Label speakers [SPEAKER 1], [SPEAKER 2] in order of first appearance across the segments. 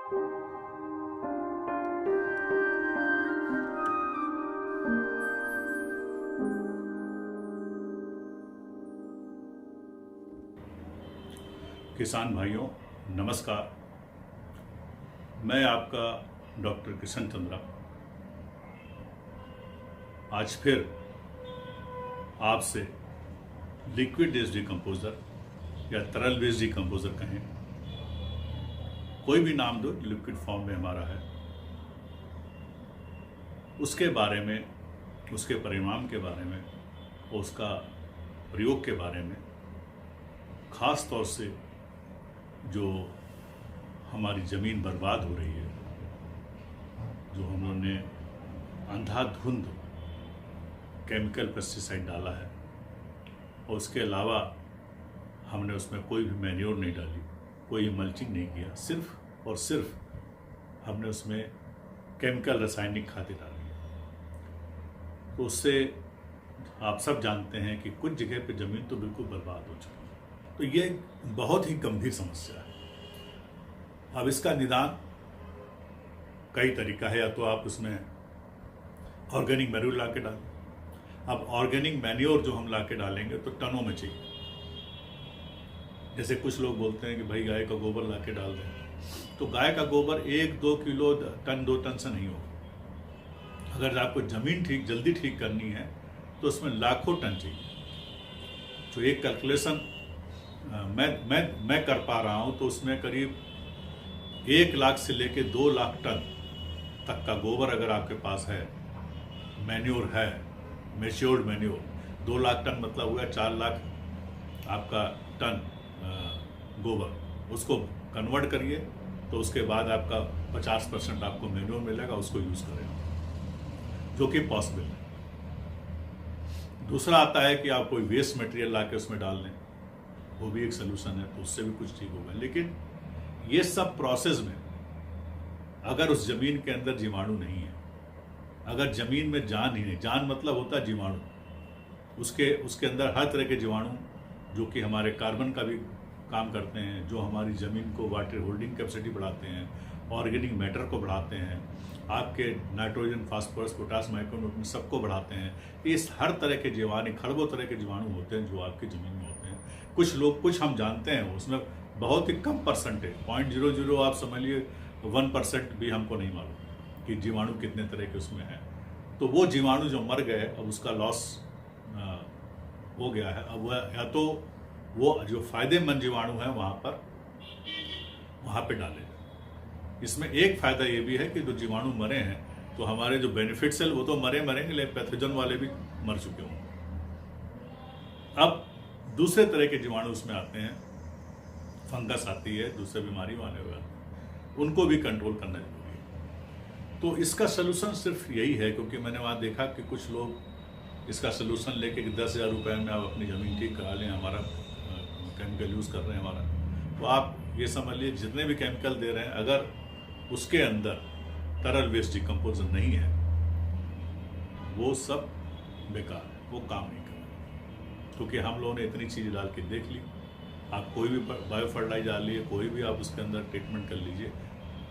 [SPEAKER 1] किसान भाइयों नमस्कार। मैं आपका डॉक्टर किशन चंद्रा आज फिर आपसे लिक्विड बेस्ड डिकम्पोजर या तरल बेस्ड डिकम्पोजर कहें, कोई भी नाम दो, लिक्विड फॉर्म में हमारा है, उसके बारे में, उसके परिणाम के बारे में, उसका प्रयोग के बारे में, खास तौर से जो हमारी ज़मीन बर्बाद हो रही है, जो हम लोगों ने अंधाधुंध केमिकल पेस्टिसाइड डाला है और उसके अलावा हमने उसमें कोई भी मैन्योर नहीं डाली, कोई मल्चिंग नहीं किया, सिर्फ और सिर्फ हमने उसमें केमिकल रासायनिक खादें डाली। तो उससे आप सब जानते हैं कि कुछ जगह पे ज़मीन तो बिल्कुल बर्बाद हो चुकी है। तो ये बहुत ही गंभीर समस्या है। अब इसका निदान कई तरीका है, या तो आप उसमें ऑर्गेनिक मैन्योर ला के डालें। अब ऑर्गेनिक मैन्योर जो हम ला के डालेंगे तो टनों में चाहिए। जैसे कुछ लोग बोलते हैं कि भाई गाय का गोबर ला के डाल दें, तो गाय का गोबर 1-2 किलो टन 2 टन से नहीं होगा। अगर आपको ज़मीन जल्दी ठीक करनी है तो उसमें लाखों टन चाहिए। तो एक कैलकुलेशन मैं कर पा रहा हूँ, तो उसमें करीब 1 लाख से लेके 2 लाख टन तक का गोबर अगर आपके पास है, मैन्योर है, मैच्योर्ड मैन्योर, 2 लाख टन मतलब हुआ 4 लाख आपका टन गोबर, उसको कन्वर्ट करिए तो उसके बाद आपका 50% आपको मैन्योर मिलेगा, उसको यूज़ करें, जो कि पॉसिबल है। दूसरा आता है कि आप कोई वेस्ट मटेरियल ला के उसमें डाल दें, वो भी एक सलूशन है, तो उससे भी कुछ ठीक होगा। लेकिन ये सब प्रोसेस में अगर उस ज़मीन के अंदर जीवाणु नहीं है, अगर ज़मीन में जान ही नहीं, जान मतलब होता है जीवाणु, उसके अंदर हर तरह के जीवाणु जो कि हमारे कार्बन का भी काम करते हैं, जो हमारी ज़मीन को वाटर होल्डिंग कैपेसिटी बढ़ाते हैं, ऑर्गेनिक मैटर को बढ़ाते हैं, आपके नाइट्रोजन, फास्फोरस, पोटास, माइक्रोन्यूट्रिएंट सबको बढ़ाते हैं। इस हर तरह के जीवाणु, खरबों तरह के जीवाणु होते हैं जो आपकी ज़मीन में होते हैं। कुछ हम जानते हैं, उसमें बहुत ही कम परसेंटेज, 0.00 आप समझ लिए 1% भी हमको नहीं मालूम कि जीवाणु कितने तरह के उसमें हैं। तो वो जीवाणु जो मर गए, अब उसका लॉस हो गया है। अब वह या तो वो जो फायदेमंद जीवाणु हैं वहाँ पे डाले। इसमें एक फ़ायदा ये भी है कि जो जीवाणु मरे हैं तो हमारे जो बेनिफिट्स है वो तो मरेंगे, लेकिन पैथोजन वाले भी मर चुके होंगे। अब दूसरे तरह के जीवाणु उसमें आते हैं, फंगस आती है, दूसरे बीमारी वाले हुए, उनको भी कंट्रोल करना जरूरी है। तो इसका सलूशन सिर्फ यही है, क्योंकि मैंने वहाँ देखा कि कुछ लोग इसका सलूशन लेके कि 10,000 रुपये में आप अपनी ज़मीन ठीक करा लें, हमारा केमिकल यूज़ कर रहे हैं हमारा। तो आप ये समझ लीजिए जितने भी केमिकल दे रहे हैं, अगर उसके अंदर तरल वेस्ट डिकम्पोजर नहीं है, वो सब बेकार है, वो काम नहीं कर रहा। क्योंकि हम लोगों ने इतनी चीज़ डाल के देख ली, आप कोई भी बायो फर्टिलाइजर डालिए, कोई भी आप उसके अंदर ट्रीटमेंट कर लीजिए,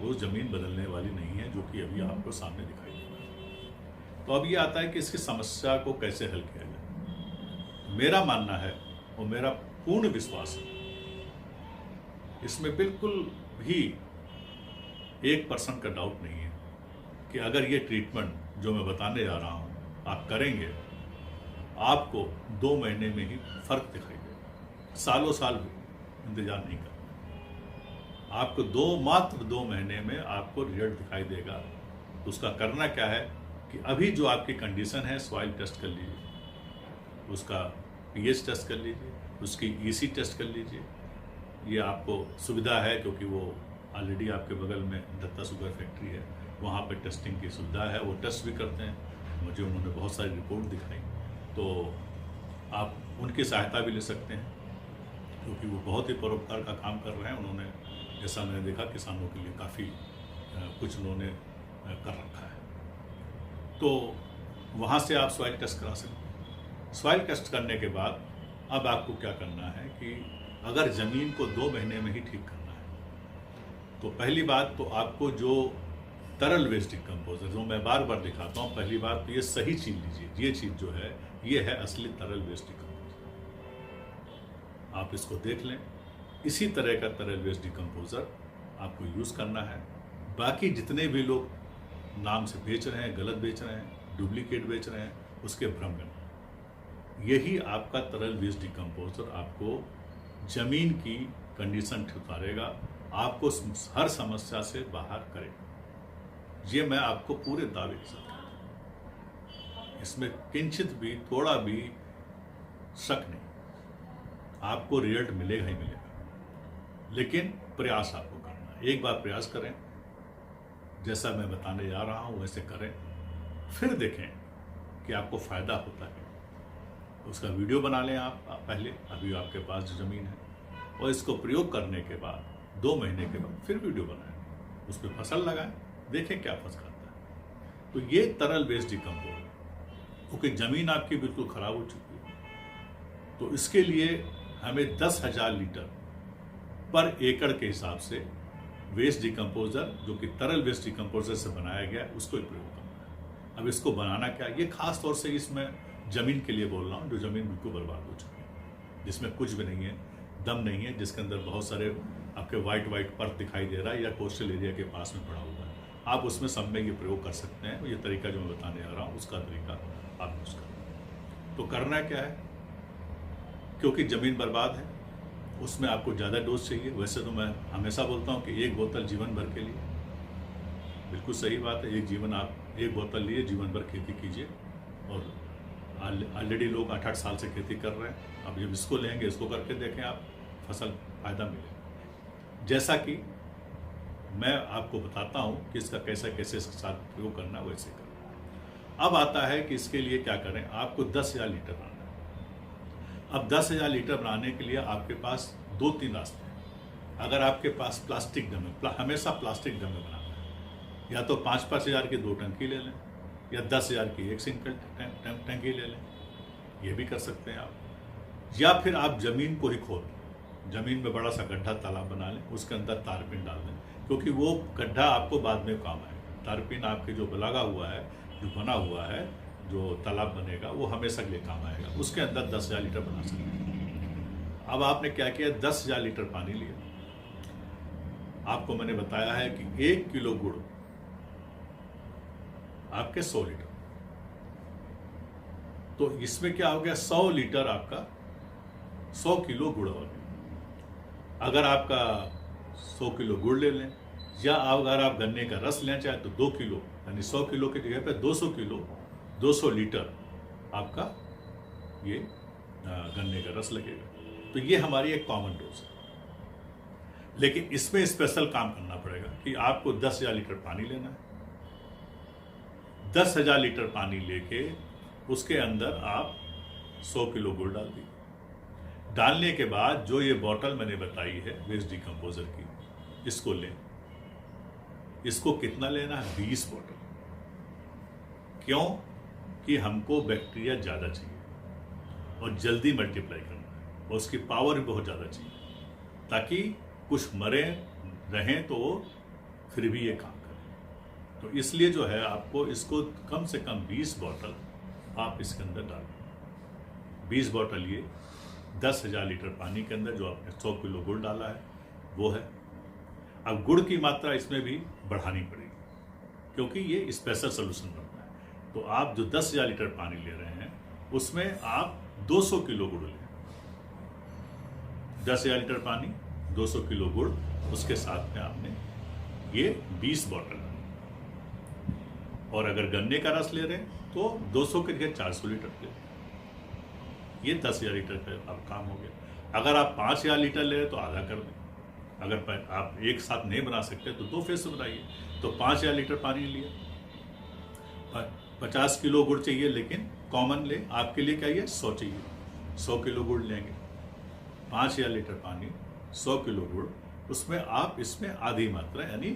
[SPEAKER 1] वो ज़मीन बदलने वाली नहीं है, जो कि अभी आपको सामने दिखाई दे रहा है। तो अब ये आता है कि इसकी समस्या को कैसे हल किया जाए। मेरा मानना है और मेरा पूर्ण विश्वास है, इसमें बिल्कुल भी 1% का डाउट नहीं है कि अगर ये ट्रीटमेंट जो मैं बताने जा रहा हूँ आप करेंगे, आपको 2 महीने में ही फर्क दिखाई देगा। सालों साल इंतजार नहीं करना, आपको मात्र 2 महीने में आपको रिजल्ट दिखाई देगा। तो उसका करना क्या है कि अभी जो आपकी कंडीशन है, सॉइल टेस्ट कर लीजिए, उसका पीएच टेस्ट कर लीजिए, उसकी ईसी टेस्ट कर लीजिए। ये आपको सुविधा है क्योंकि वो ऑलरेडी आपके बगल में दत्ता शुगर फैक्ट्री है, वहाँ पे टेस्टिंग की सुविधा है, वो टेस्ट भी करते हैं। मुझे उन्होंने बहुत सारी रिपोर्ट दिखाई, तो आप उनकी सहायता भी ले सकते हैं, क्योंकि वो बहुत ही परोपकार का काम कर रहे हैं। उन्होंने, जैसा मैंने देखा, किसानों के लिए काफ़ी कुछ उन्होंने कर रखा है। तो वहाँ से आप सॉइल टेस्ट करा सकते हैं। सॉइल टेस्ट करने के बाद अब आपको क्या करना है कि अगर ज़मीन को 2 महीने में ही ठीक करना है, तो पहली बात तो आपको जो तरल वेस्ट डिकम्पोजर जो मैं बार बार दिखाता हूँ, पहली बात तो ये सही चीज लीजिए, ये चीज जो है ये है असली तरल वेस्ट डिकम्पोजर। आप इसको देख लें, इसी तरह का तरल वेस्ट डिकम्पोजर आपको यूज़ करना है। बाकी जितने भी लोग नाम से बेच रहे हैं, गलत बेच रहे हैं, डुप्लीकेट बेच रहे हैं, उसके भ्रम में, यही आपका तरल वेस्ट डिकम्पोजर आपको जमीन की कंडीशन उतारेगा, आपको हर समस्या से बाहर करेगा। ये मैं आपको पूरे दावे के साथ कहता हूं, इसमें किंचित भी थोड़ा भी शक नहीं, आपको रिजल्ट मिलेगा ही मिलेगा। लेकिन प्रयास आपको करना है, एक बार प्रयास करें, जैसा मैं बताने जा रहा हूं वैसे करें, फिर देखें कि आपको फायदा होता है। उसका वीडियो बना लें आप पहले, अभी आपके पास जो जमीन है, और इसको प्रयोग करने के बाद 2 महीने के बाद फिर वीडियो बनाएं, उस पर फसल लगाएं, देखें क्या फंस खाता है। तो ये तरल वेस्ट डिकम्पोजर, क्योंकि जमीन आपकी बिल्कुल खराब हो चुकी है, तो इसके लिए हमें 10,000 लीटर पर एकड़ के हिसाब से वेस्ट डिकम्पोजर, जो कि तरल वेस्ट डिकम्पोजर से बनाया गया है, उसको ही प्रयोग करना है। अब इसको बनाना क्या है, ये खास तौर से इसमें जमीन के लिए बोल रहा हूँ, जो जमीन बिल्कुल बर्बाद हो चुकी है, जिसमें कुछ भी नहीं है, दम नहीं है, जिसके अंदर बहुत सारे आपके वाइट परत दिखाई दे रहा है, या कोस्टल एरिया के पास में पड़ा हुआ है। आप उसमें सब में ये प्रयोग कर सकते हैं। ये तरीका जो मैं बताने जा रहा हूँ, उसका तरीका आप यूज करें। तो करना क्या है, क्योंकि जमीन बर्बाद है, उसमें आपको ज़्यादा डोज चाहिए। वैसे तो मैं हमेशा बोलता हूँ कि 1 बोतल जीवन भर के लिए, बिल्कुल सही बात है। आप 1 बोतल लिए जीवन भर खेती कीजिए। और ऑलरेडी लोग 8-8 साल से खेती कर रहे हैं, अब जब इसको लेंगे, इसको करके देखें आप, फसल फायदा मिलेगा। जैसा कि मैं आपको बताता हूँ कि इसका कैसे इसके साथ प्रयोग करना, वैसे करना। अब आता है कि इसके लिए क्या करें, आपको 10,000 लीटर बनाना है। अब 10,000 लीटर बनाने के लिए आपके पास 2-3 रास्ते हैं। अगर आपके पास प्लास्टिक ड्रम है, हमेशा प्लास्टिक ड्रम में बनाना है, या तो 5-5 हज़ार की 2 टंकी ले लें, या 10,000 की 1 सिंगल टंकी ले लें, ये भी कर सकते हैं आप। या फिर आप जमीन को ही खोद, जमीन में बड़ा सा गड्ढा तालाब बना लें, उसके अंदर तारपीन डाल दें, क्योंकि वो गड्ढा आपको बाद में काम आएगा। तारपीन आपके जो लगा हुआ है, जो बना हुआ है, जो तालाब बनेगा, वो हमेशा के लिए काम आएगा। उसके अंदर 10,000 लीटर बना सकते हैं। अब आपने क्या किया, 10,000 लीटर पानी लिया। आपको मैंने बताया है कि 1 किलो गुड़ आपके 100 लीटर, तो इसमें क्या हो गया, 100 लीटर आपका 100 किलो गुड़ हो गया। अगर आपका 100 किलो गुड़ ले लें, या अगर आप गन्ने का रस लेना चाहें तो 2 किलो, यानी 100 किलो की जगह पे 200 किलो 200 लीटर आपका ये गन्ने का रस लगेगा। तो ये हमारी एक कॉमन डोज है। लेकिन इसमें स्पेशल काम करना पड़ेगा कि आपको 10,000 लीटर पानी लेना है। 10,000 लीटर पानी लेके उसके अंदर आप 100 किलो गुड़ डाल दीजिए। डालने के बाद जो ये बॉटल मैंने बताई है वेस्ट डिकम्पोजर की, इसको लें। इसको कितना लेना है, 20 बॉटल। क्यों कि हमको बैक्टीरिया ज़्यादा चाहिए और जल्दी मल्टीप्लाई करना है, और उसकी पावर भी बहुत ज़्यादा चाहिए, ताकि कुछ मरे रहें तो वो फिर भी ये काम करें। तो इसलिए जो है आपको इसको कम से कम 20 बॉटल आप इसके अंदर डालें। 20 बॉटल ये 10,000 लीटर पानी के अंदर जो आपने 100 किलो गुड़ डाला है वो है। अब गुड़ की मात्रा इसमें भी बढ़ानी पड़ेगी, क्योंकि ये स्पेशल सोल्यूशन बनता है। तो आप जो 10,000 लीटर पानी ले रहे हैं उसमें आप 200 किलो गुड़ लें। 10,000 लीटर पानी, 200 किलो गुड़, उसके साथ में आपने ये 20 बॉटल। और अगर गन्ने का रस ले रहे हैं तो 200 के जगह 400 लीटर ले। ये 10,000 लीटर का अब काम हो गया। अगर आप 5,000 लीटर ले रहे तो आधा कर दें। अगर आप एक साथ नहीं बना सकते तो 2 फेज से बनाइए। तो 5,000 लीटर पानी लिया, 50 किलो गुड़ चाहिए, लेकिन कॉमन ले, आपके लिए क्या ये 100 चाहिए, 100 किलो गुड़ लेंगे। 5,000 लीटर पानी, 100 किलो गुड़, उसमें आप इसमें आधी मात्रा यानी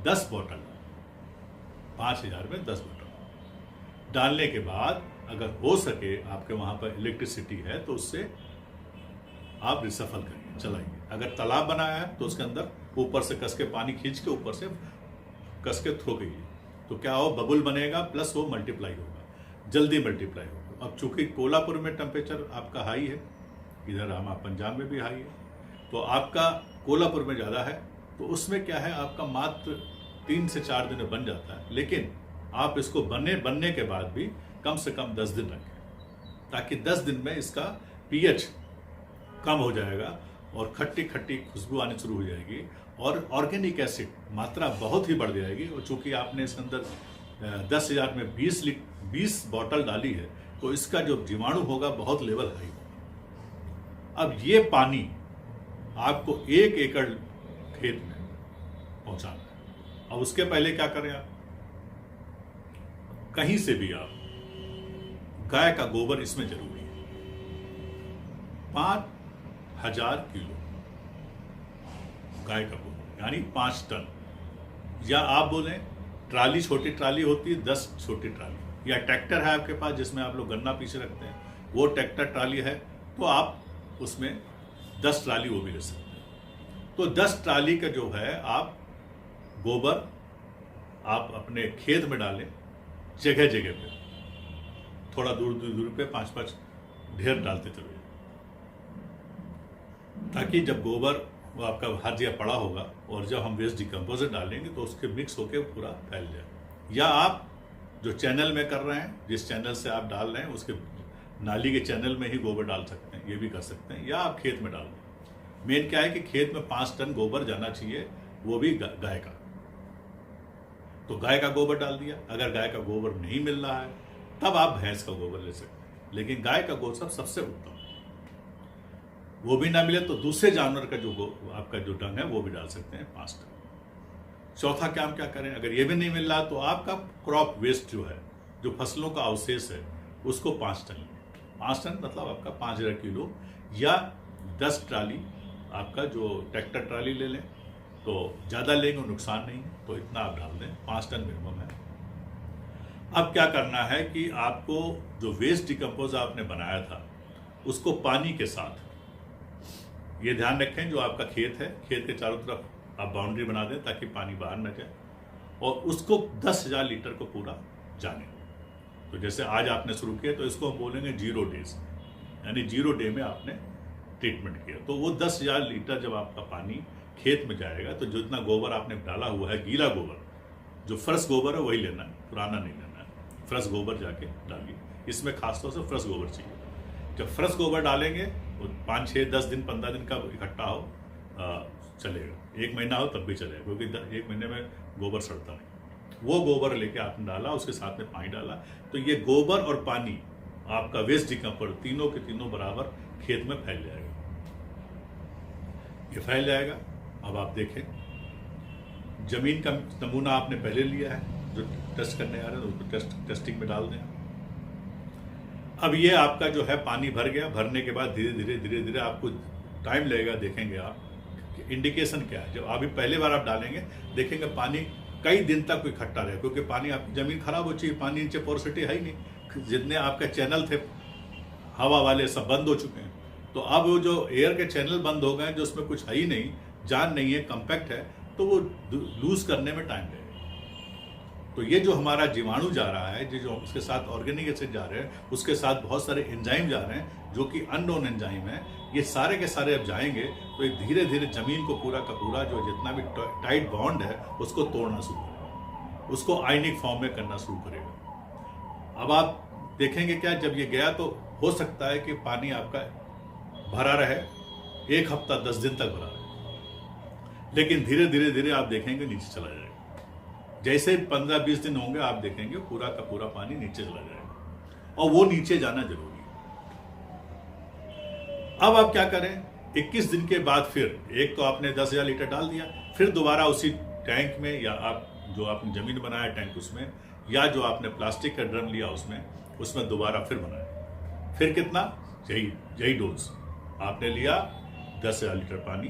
[SPEAKER 1] 10 बॉटल, 5,000 में 10 बॉटल डालने के बाद, अगर हो सके आपके वहाँ पर इलेक्ट्रिसिटी है तो उससे आप रिसफल करिए। चलाइए। अगर तालाब बनाया है तो उसके अंदर ऊपर से कस के पानी खींच के ऊपर से कस के थ्रो कीजिए, तो क्या हो, बबुल बनेगा प्लस वो मल्टीप्लाई होगा, जल्दी मल्टीप्लाई होगा। अब चूंकि कोल्हापुर में टेम्परेचर आपका हाई है, इधर हम पंजाब में भी हाई है, तो आपका कोल्हापुर में ज़्यादा है, तो उसमें क्या है, आपका मात्र 3 से 4 दिन में बन जाता है। लेकिन आप इसको बनने के बाद भी कम से कम 10 दिन रखें, ताकि 10 दिन में इसका pH कम हो जाएगा और खट्टी खट्टी खुशबू आनी शुरू हो जाएगी और ऑर्गेनिक एसिड मात्रा बहुत ही बढ़ जाएगी। और चूंकि आपने इसके अंदर 10,000 में 20 बॉटल डाली है, तो इसका जो जीवाणु होगा बहुत लेवल हाई होगा। अब ये पानी आपको 1 एकड़ खेत में पहुंचाना है। अब उसके पहले क्या करें, आप कहीं से भी आप गाय का गोबर इसमें जरूरी है, 5,000 किलो गाय का गोबर, यानी 5 टन, या आप बोलें ट्राली, छोटी ट्राली होती है 10 छोटी ट्राली, या ट्रैक्टर है आपके पास जिसमें आप लोग गन्ना पीछे रखते हैं, वो ट्रैक्टर ट्राली है, तो आप उसमें 10 ट्राली वो भी ले सकते हैं। तो 10 ट्राली का जो है आप गोबर आप अपने खेत में डालें, जगह जगह पे, थोड़ा दूर पे 5-5 ढेर डालते चलो, ताकि जब गोबर वो आपका हर जगह पड़ा होगा और जब हम वेस्ट डिकम्पोजर डालेंगे तो उसके मिक्स होके पूरा फैल जाए। या आप जो चैनल में कर रहे हैं, जिस चैनल से आप डाल रहे हैं उसके नाली के चैनल में ही गोबर डाल सकते हैं, ये भी कर सकते हैं, या आप खेत में डाल दें। मेन क्या है कि खेत में 5 टन गोबर जाना चाहिए, वो भी गाय का। तो गाय का गोबर डाल दिया। अगर गाय का गोबर नहीं मिल रहा है तब आप भैंस का गोबर ले सकते हैं, लेकिन गाय का गोबर सबसे उत्तम। वो भी ना मिले तो दूसरे जानवर का जो आपका जो डंग है वो भी डाल सकते हैं 5 टन। चौथा काम क्या करें, अगर ये भी नहीं मिल रहा तो आपका क्रॉप वेस्ट जो है, जो फसलों का अवशेष है, उसको 5 टन लें। 5 टन मतलब आपका 5,000 किलो, या 10 ट्राली आपका जो ट्रैक्टर ट्राली ले लें, तो ज़्यादा लेंगे नुकसान नहीं है, तो इतना आप डाल दें, 5 टन मिनिमम है। अब क्या करना है कि आपको जो वेस्ट डिकम्पोज आपने बनाया था उसको पानी के साथ, ये ध्यान रखें जो आपका खेत है, खेत के चारों तरफ आप बाउंड्री बना दें ताकि पानी बाहर न जाए, और उसको 10,000 लीटर को पूरा जाने। तो जैसे आज आपने शुरू किया तो इसको हम बोलेंगे 0 डेज, यानी 0 डे में आपने ट्रीटमेंट किया। तो वो 10,000 लीटर जब आपका पानी खेत में जाएगा, तो जितना गोबर आपने डाला हुआ है, गीला गोबर, जो फ्रेश गोबर है वही लेना है, पुराना नहीं लेना है। फ्रेश गोबर जाके डालिए, इसमें खासतौर से फ्रेश गोबर चाहिए। जब फ्रेश गोबर डालेंगे तो 5, 6, 10 दिन, 15 दिन का इकट्ठा हो चलेगा, 1 महीना हो तब भी चलेगा, क्योंकि 1 महीने में गोबर सड़ता नहीं। वो गोबर लेके आपने डाला, उसके साथ में पानी डाला, तो ये गोबर और पानी आपका वेस्ट डिकम्पोजर तीनों के तीनों बराबर खेत में फैल जाएगा। ये फैल जाएगा। अब आप देखें, जमीन का नमूना आपने पहले लिया है, जो टेस्ट करने आ रहे हैं उसको टेस्टिंग में डाल दें। अब ये आपका जो है पानी भर गया, भरने के बाद धीरे धीरे आपको टाइम लगेगा, देखेंगे आप कि इंडिकेशन क्या है। जब अभी पहले बार आप डालेंगे, देखेंगे पानी कई दिन तक इकट्ठा रहे, क्योंकि पानी आपकी जमीन खराब हो चुकी है, पानी नीचे पोरोसिटी है ही नहीं, जितने आपके चैनल थे हवा वाले सब बंद हो चुके हैं। तो अब वो जो एयर के चैनल बंद हो गए, जो उसमें कुछ है ही नहीं, जान नहीं है, कम्पैक्ट है, तो वो लूज करने में टाइम लगेगा। तो ये जो हमारा जीवाणु जा रहा है, जो उसके साथ ऑर्गेनिक एसिड जा रहे हैं, उसके साथ बहुत सारे एंजाइम जा रहे हैं जो कि अननोन एंजाइम है, ये सारे के सारे अब जाएंगे तो ये धीरे धीरे जमीन को पूरा का पूरा जो जितना भी टाइट बॉन्ड है उसको तोड़ना शुरू करेगा, उसको आयनिक फॉर्म में करना शुरू करेगा। अब आप देखेंगे क्या, जब ये गया तो हो सकता है कि पानी आपका भरा रहे 1 हफ्ता 10 दिन तक भरा रहे, लेकिन धीरे धीरे आप देखेंगे नीचे चला जाएगा। जैसे 15-20 दिन होंगे आप देखेंगे पूरा का पूरा पानी नीचे चला जाएगा, और वो नीचे जाना जरूरी है। अब आप क्या करें, 21 दिन के बाद फिर एक तो आपने 10,000 लीटर डाल दिया, फिर दोबारा उसी टैंक में, या आप जो आपने जमीन बनाया टैंक उसमें, या जो आपने प्लास्टिक का ड्रम लिया उसमें दोबारा फिर बनाया। फिर कितना, यही डोज आपने लिया, 10,000 लीटर पानी,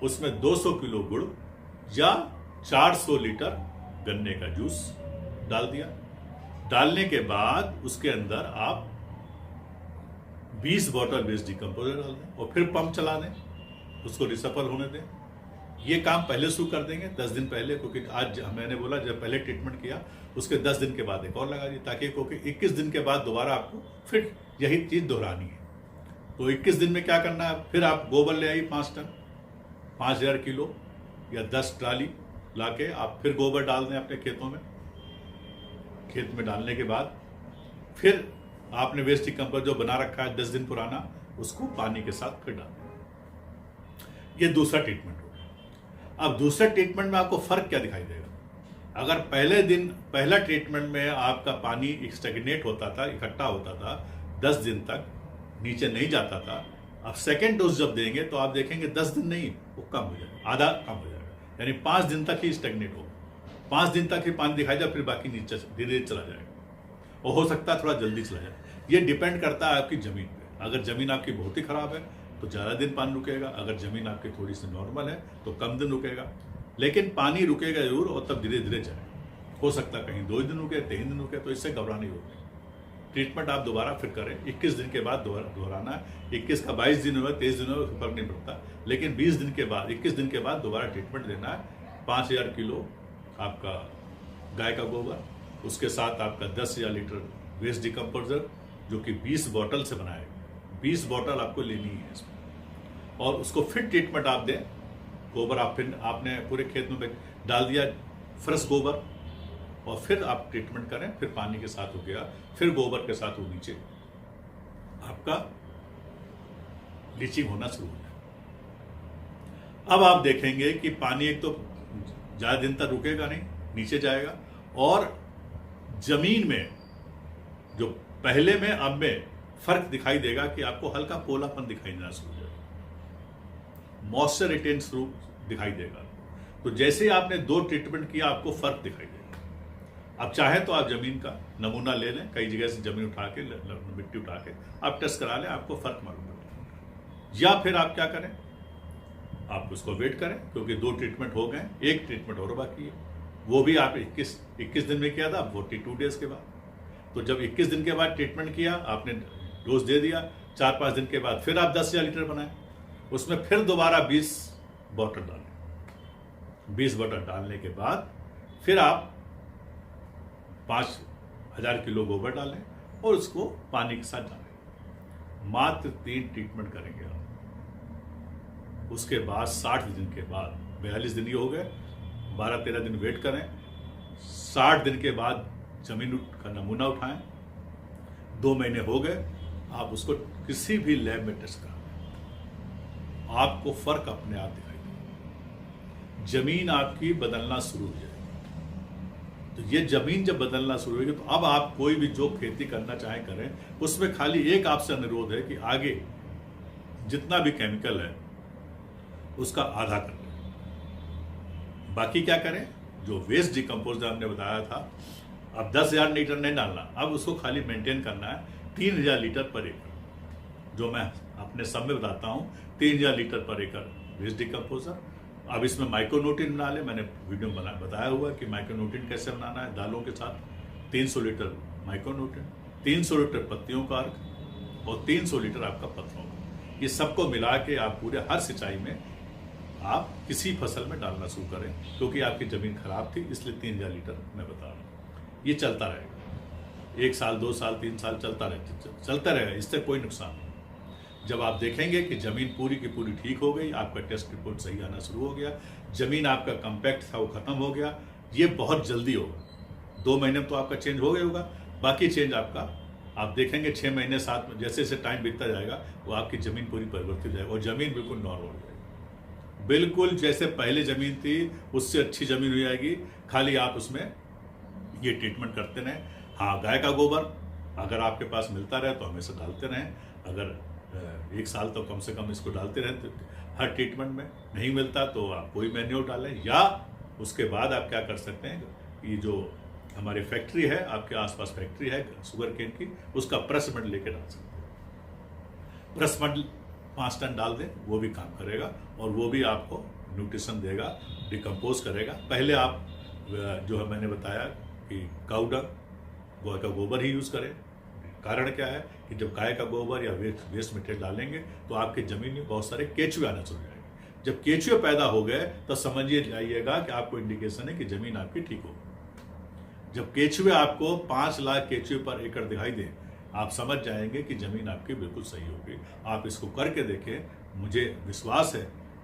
[SPEAKER 1] उसमें 200 किलो गुड़ या 400 लीटर गन्ने का जूस डाल दिया। डालने के बाद उसके अंदर आप 20 बॉटल वेस्ट डिकम्पोजर डाल दें और फिर पंप चला दें। उसको रिसफल होने दें। ये काम पहले शुरू कर देंगे 10 दिन पहले, क्योंकि आज मैंने बोला जब पहले ट्रीटमेंट किया उसके 10 दिन के बाद एक और लगा दी, ताकि क्योंकि 21 दिन के बाद दोबारा आपको फिर यही चीज़ दोहरानी है। तो 21 दिन में क्या करना है, फिर आप गोबर ले आइए 5 टन, 5000 किलो या 10 ट्राली लाके आप फिर गोबर डाल दें अपने खेतों में। खेत में डालने के बाद फिर आपने वेस्ट डिकम्पोज जो बना रखा है 10 दिन पुराना, उसको पानी के साथ फिर डाल दें। ये दूसरा ट्रीटमेंट हो गया। अब दूसरे ट्रीटमेंट में आपको फर्क क्या दिखाई देगा? अगर पहला ट्रीटमेंट में आपका पानी स्टैग्नेट होता था, इकट्ठा होता था, 10 दिन तक नीचे नहीं जाता था, अब सेकेंड डोज जब देंगे तो आप देखेंगे 10 दिन नहीं, वो कम हो जाएगा, आधा कम हो जाएगा, यानी 5 दिन तक ही स्टैग्नेट होगा। 5 दिन तक ही पानी दिखाई जाए, फिर बाकी नीचे धीरे धीरे चला जाएगा, और हो सकता है थोड़ा जल्दी चला जाए। ये डिपेंड करता है आपकी ज़मीन पे। अगर ज़मीन आपकी बहुत ही ख़राब है तो ज़्यादा दिन पानी रुकेगा, अगर ज़मीन आपकी थोड़ी सी नॉर्मल है तो कम दिन रुकेगा, लेकिन पानी रुकेगा जरूर, और तब धीरे धीरे जाएगा। हो सकता है कहीं 2 दिन रुके, 3 दिन रुके, तो इससे घबरानी होगी। ट्रीटमेंट आप दोबारा फिर करें, 21 दिन के बाद दोहराना है। 21 का 22 दिन हुआ, 23 दिन हुआ, फर्क नहीं पड़ता, लेकिन 20 दिन के बाद, 21 दिन के बाद दोबारा ट्रीटमेंट देना है। 5000 किलो आपका गाय का गोबर, उसके साथ आपका 10,000 लीटर वेस्ट डिकम्पोजर, जो कि 20 बॉटल से बनाएगा। 20 बॉटल आपको लेनी है इसमें, और उसको फिर ट्रीटमेंट आप दें। गोबर आप फिर आपने पूरे खेत में डाल दिया, फ्रेश गोबर, और फिर आप ट्रीटमेंट करें, फिर पानी के साथ हो गया, फिर गोबर के साथ वो नीचे आपका लीचिंग होना शुरू हो जाए। अब आप देखेंगे कि पानी एक तो ज़्यादा दिन तक रुकेगा नहीं, नीचे जाएगा, और जमीन में जो पहले में अब में फर्क दिखाई देगा कि आपको हल्का पोलापन दिखाई देना शुरू हो जाएगा, मॉइस्चर रिटेन शुरू दिखाई देगा। तो जैसे ही आपने 2 ट्रीटमेंट किया, आपको फर्क दिखाई देगा। अब चाहे तो आप जमीन का नमूना ले लें, कई जगह से जमीन उठा के, मिट्टी उठा के आप टेस्ट करा लें, आपको फर्क मालूम पड़ेगा। या फिर आप क्या करें, आप उसको वेट करें, क्योंकि 2 ट्रीटमेंट हो गए, एक ट्रीटमेंट और बाकी है, वो भी आप 21 दिन में किया था, 42 डेज के बाद। तो जब 21 दिन के बाद ट्रीटमेंट किया, आपने डोज दे दिया, 4-5 दिन के बाद फिर आप 10,000 लीटर बनाए, उसमें फिर दोबारा 20 बॉटल डालें। 20 बॉटल डालने के बाद फिर आप 5,000 किलो गोबर डालें, और उसको पानी के साथ डालें। मात्र 3 ट्रीटमेंट करेंगे आप। उसके बाद 60 दिन के बाद, 42 दिन ही हो गए, 12-13 दिन वेट करें, 60 दिन के बाद जमीन का नमूना उठाएं, 2 महीने हो गए, आप उसको किसी भी लैब में टेस्ट करा दें, आपको फर्क अपने आप दिखाई देगा। जमीन आपकी बदलना शुरू हो जाएगी। तो ये जमीन जब बदलना शुरू होगी, तो अब आप कोई भी जो खेती करना चाहें करें, उसमें खाली एक आपसे अनुरोध है कि आगे जितना भी केमिकल है उसका आधा कर दें। बाकी क्या करें, जो वेस्ट डिकम्पोजर हमने बताया था, अब 10,000 लीटर नहीं डालना, अब उसको खाली मेंटेन करना है 3,000 लीटर पर एकड़, जो मैं अपने सब में बताता हूँ, 3,000 लीटर पर एकड़ वेस्ट डिकम्पोजर। अब इसमें माइक्रोन्यूट्रिएंट बना ले, मैंने वीडियो में बताया हुआ कि माइक्रोन्यूट्रिएंट कैसे बनाना है। दालों के साथ 300 लीटर माइक्रोन्यूट्रिएंट, 300 लीटर पत्तियों का अर्क, और 300 लीटर आपका पत्थरों का। ये सबको मिला के आप पूरे हर सिंचाई में आप किसी फसल में डालना शुरू करें, क्योंकि आपकी ज़मीन खराब थी, इसलिए 3,000 लीटर मैं बता रहा हूँ। ये चलता रहेगा, 1 साल, 2 साल, 3 साल चलता रहेगा, इससे कोई नुकसान नहीं। जब आप देखेंगे कि ज़मीन पूरी की पूरी ठीक हो गई, आपका टेस्ट रिपोर्ट सही आना शुरू हो गया, ज़मीन आपका कम्पैक्ट था वो ख़त्म हो गया, ये बहुत जल्दी होगा। 2 महीने में तो आपका चेंज हो गया होगा, बाकी चेंज आपका आप देखेंगे 6 महीने 7 में, जैसे जैसे टाइम बीतता जाएगा, वो आपकी ज़मीन पूरी परिवर्तित हो जाएगी, और ज़मीन बिल्कुल नॉर्मल हो जाएगी, बिल्कुल जैसे पहले ज़मीन थी उससे अच्छी ज़मीन हो जाएगी। खाली आप उसमें ये ट्रीटमेंट करते रहें। हाँ, गाय का गोबर अगर आपके पास मिलता रहे तो हमेशा डालते रहें। अगर 1 साल तो कम से कम इसको डालते रहें, तो हर ट्रीटमेंट में नहीं मिलता तो आप कोई मैन्योर डालें, या उसके बाद आप क्या कर सकते हैं, ये जो हमारी फैक्ट्री है, आपके आसपास फैक्ट्री है शुगर केन की, उसका प्रसमंड लेके डाल सकते हैं। प्रसमंड 5 टन डाल दें, वो भी काम करेगा, और वो भी आपको न्यूट्रिशन देगा, डिकम्पोज करेगा। पहले आप जो है मैंने बताया कि काऊ डंग, गाय का गोबर ही यूज़ करें। कारण क्या है कि जब गाय का गोबर या वेस्ट मटेरियल डालेंगे तो आपकी ज़मीन में बहुत सारे केचुए आना शुरू हो जाएंगे। जब केचुए पैदा हो गए तो समझिए जाइएगा कि आपको इंडिकेशन है कि जमीन आपकी ठीक हो। जब केचुए आपको 5 लाख केचुए पर एकड़ दिखाई दे, आप समझ जाएंगे कि जमीन आपकी बिल्कुल सही होगी। आप इसको करके देखें, मुझे विश्वास है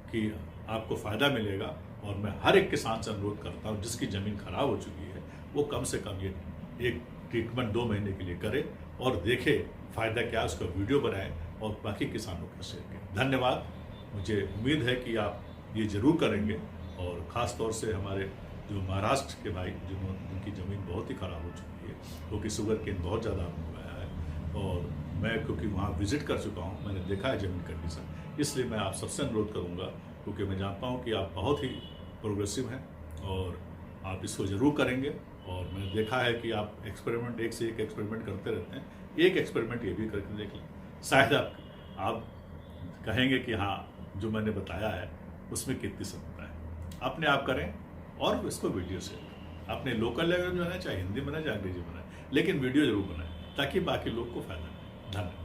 [SPEAKER 1] कि आपको फायदा मिलेगा। और मैं हर एक किसान से अनुरोध करता हूँ जिसकी जमीन खराब हो चुकी है, वो कम से कम ये एक ट्रीटमेंट 2 महीने के लिए करे और देखे फायदा क्या, उसका वीडियो बनाए और बाकी किसानों को शेयर करें। धन्यवाद। मुझे उम्मीद है कि आप ये जरूर करेंगे। और ख़ास तौर से हमारे जो महाराष्ट्र के भाई जिनकी ज़मीन बहुत ही ख़राब हो चुकी है, क्योंकि शुगर केन बहुत ज़्यादा उगाया है और मैं क्योंकि वहाँ विजिट कर चुका हूँ, मैंने देखा है ज़मीन कंडीशन, इसलिए मैं आप सबसे अनुरोध करूँगा, क्योंकि मैं जानता हूँ कि आप बहुत ही प्रोग्रेसिव हैं और आप इसको ज़रूर करेंगे। और मैंने देखा है कि आप एक्सपेरिमेंट, एक से एक एक्सपेरिमेंट करते रहते हैं। एक एक्सपेरिमेंट ये भी करके देख लें, शायद आप कहेंगे कि हाँ, जो मैंने बताया है उसमें कितनी सत्यता है। अपने आप करें और इसको वीडियो शेयर करें। अपने लोकल लैंग्वेज में बनाए, चाहे हिंदी बनाए, चाहे अंग्रेजी बनाए, लेकिन वीडियो जरूर बनाएं ताकि बाकी लोग को फायदा मिले। धन्यवाद।